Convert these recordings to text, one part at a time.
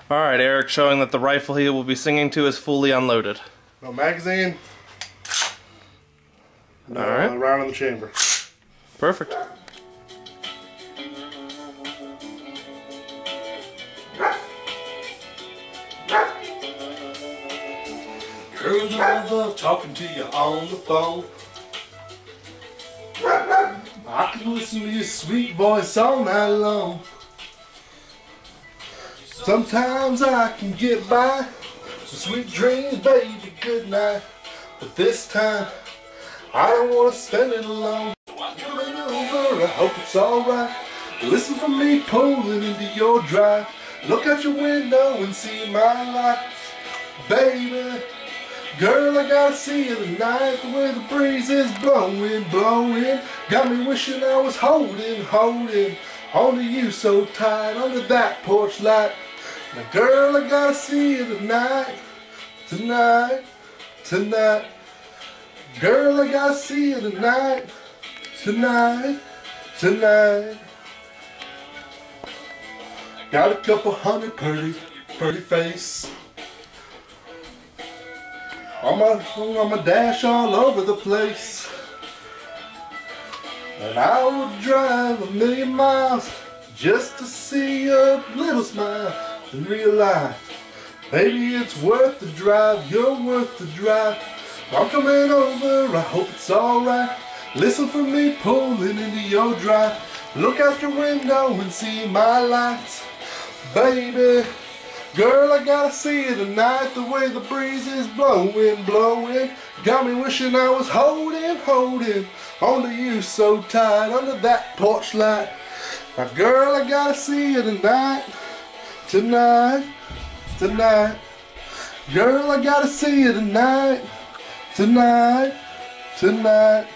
Alright, Eric, showing that the rifle he will be singing to is fully unloaded. No magazine. No round in the chamber. Perfect. Girl, I love talking to you on the phone. I can listen to your sweet voice all night long. Sometimes I can get by. So sweet dreams, baby, good night. But this time, I don't want to spend it alone. So I'm coming over, I hope it's alright. Listen for me pulling into your drive. Look out your window and see my lights. Baby, girl, I gotta see you tonight. The way the breeze is blowing, blowing. Got me wishing I was holding onto you so tight under that porch light. Now girl, I gotta see you tonight, tonight, tonight. Girl, I gotta see you tonight, tonight, tonight. Got a couple hundred pretty face. On my dash all over the place. And I would drive 1,000,000 miles just to see your little smile and realize, baby, it's worth the drive, you're worth the drive. I'm coming over, I hope it's alright. Listen for me pulling into your drive. Look out your window and see my lights. Baby, girl, I gotta see you tonight. The way the breeze is blowing, blowing. Got me wishing I was holding onto you so tight under that porch light. Now girl, I gotta see you tonight, tonight, tonight. Girl, I gotta see you tonight, tonight, tonight.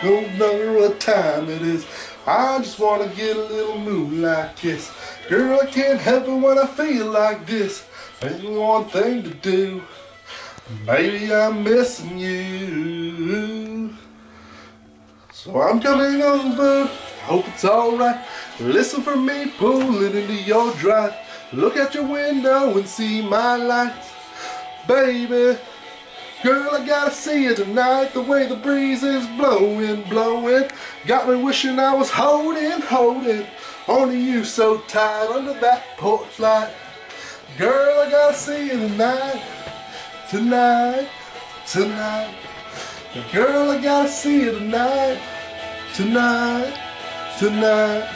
Don't know what time it is. I just wanna get a little moonlight kiss. Girl, I can't help it when I feel like this. There's one thing to do. Maybe I'm missing you. So I'm coming over. Hope it's alright. Listen for me pulling into your drive. Look out your window and see my lights. Baby, girl, I gotta see you tonight. The way the breeze is blowing, blowing. Got me wishing I was holding onto you so tight under that porch light. Girl, I gotta see you tonight, tonight, tonight. Girl, I gotta see you tonight, tonight, tonight.